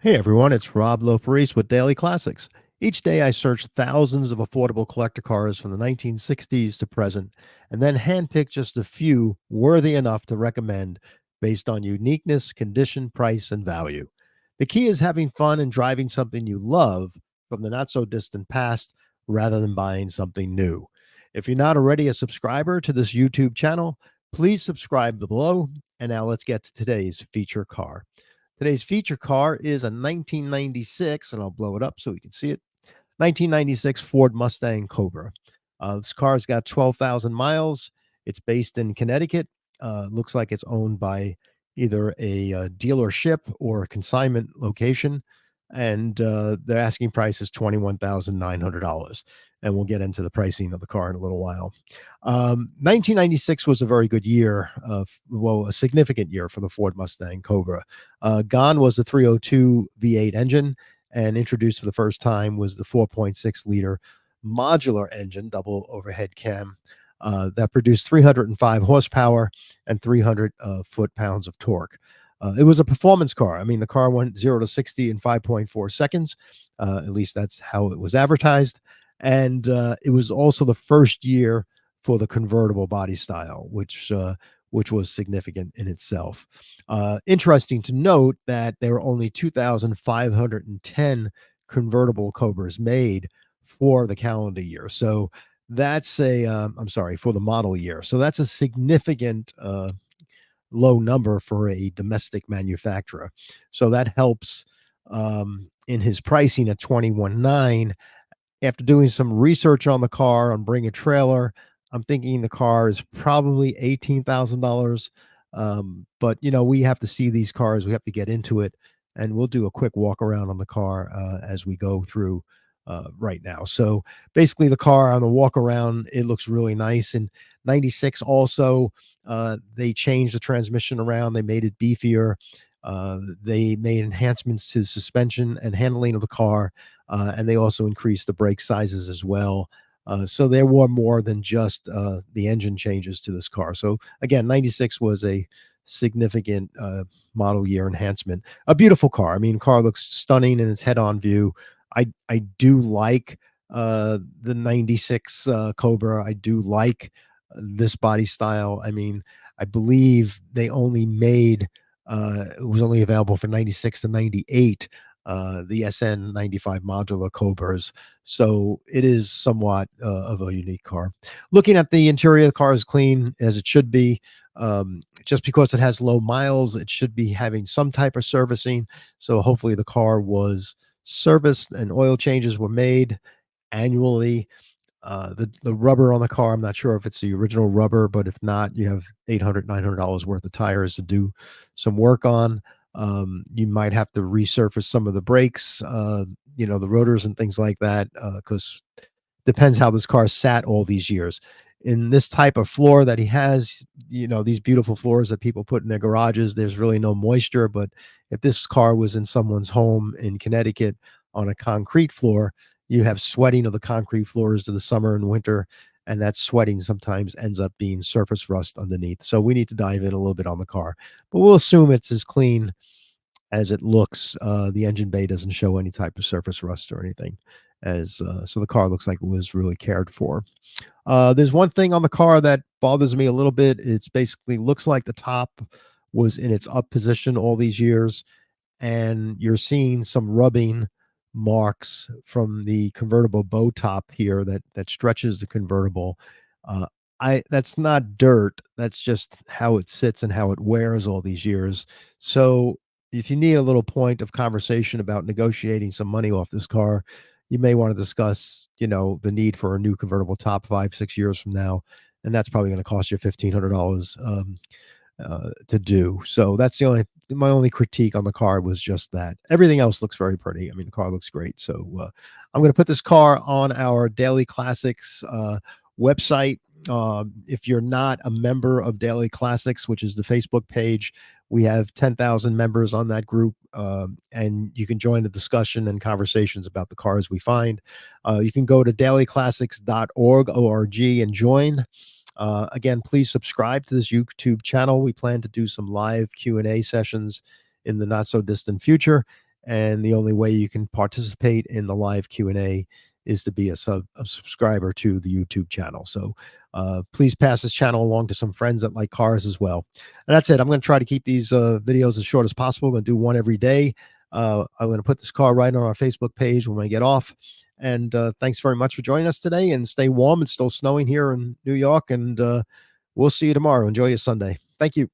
Hey everyone, it's Rob Loparise with Daily Classics. Each day I search thousands of affordable collector cars from the 1960s to present, and then handpick just a few worthy enough to recommend based on uniqueness, condition, price, and value. The key is having fun and driving something you love from the not so distant past rather than buying something new. If you're not already a subscriber to this YouTube channel, please subscribe below. And now let's get to today's feature car. Today's feature car is a 1996, and I'll blow it up so we can see it. 1996 Ford Mustang Cobra. This car's got 12,000 miles. It's based in Connecticut. Looks like it's owned by either a dealership or a consignment location. And the asking price is $21,900. And we'll get into the pricing of the car in a little while. 1996 was a very good year, well, a significant year for the Ford Mustang Cobra. Gone was the 302 V8 engine, and introduced for the first time was the 4.6 liter modular engine, double overhead cam, that produced 305 horsepower and 300 foot-pounds of torque. It was a performance car. I mean, the car went 0 to 60 in 5.4 seconds. At least that's how it was advertised. And it was also the first year for the convertible body style, which was significant in itself. Interesting to note that there were only 2,510 convertible Cobras made for the calendar year. So that's I'm sorry, for the model year. So that's a significant low number for a domestic manufacturer. So that helps in his pricing at 21.9. After doing some research on the car on Bring a Trailer, I'm thinking the car is probably $18,000. But we have to see these cars. We have to get into it, and we'll do a quick walk around on the car as we go through right now. So basically, the car on the walk around, it looks really nice. And 96 also, they changed the transmission around. They made it beefier. They made enhancements to suspension and handling of the car, and they also increased the brake sizes as well. So there were more than just the engine changes to this car. So again, 96 was a significant model year enhancement. A beautiful car. I mean, car looks stunning in its head-on view. I do like the 96 Cobra. I do like this body style. I mean, I believe they only made it was only available for 96 to 98, the SN 95 modular Cobras. So it is somewhat of a unique car. Looking at the interior, the car is clean as it should be. Just because it has low miles, it should be having some type of servicing. So hopefully the car was serviced and oil changes were made annually. The rubber on the car, I'm not sure if it's the original rubber, but if not, you have $800 worth of tires to do some work on. You might have to resurface some of the brakes, the rotors and things like that, because depends how this car sat all these years. In this type of floor that he has, these beautiful floors that people put in their garages, there's really no moisture. But if this car was in someone's home in Connecticut on a concrete floor, you have sweating of the concrete floors to the summer and winter, and that sweating sometimes ends up being surface rust underneath. So we need to dive in a little bit on the car, but we'll assume it's as clean as it looks. The engine bay doesn't show any type of surface rust or anything, as so the car looks like it was really cared for. There's one thing on the car that bothers me a little bit. It's basically looks like the top was in its up position all these years, and you're seeing some rubbing marks from the convertible bow top here that stretches the convertible. Uh, I That's not dirt. That's just how it sits and how it wears all these years. So if you need a little point of conversation about negotiating some money off this car, you may want to discuss, the need for a new convertible top 5, 6 years from now, and that's probably going to cost you $1,500 to do. So that's my only critique on the car was just that. Everything else looks very pretty. I mean, the car looks great. So I'm going to put this car on our Daily Classics website. If you're not a member of Daily Classics, which is the Facebook page, we have 10,000 members on that group, and you can join the discussion and conversations about the cars we find. You can go to dailyclassics.org and join. Again, please subscribe to this YouTube channel. We plan to do some live Q&A sessions in the not so distant future. and the only way you can participate in the live Q&A is to be a subscriber to the YouTube channel. So please pass this channel along to some friends that like cars as well. And that's it. I'm going to try to keep these videos as short as possible. I'm going to do one every day. I'm going to put this car right on our Facebook page when I get off. And thanks very much for joining us today, and stay warm. It's still snowing here in New York, and we'll see you tomorrow. Enjoy your Sunday. Thank you.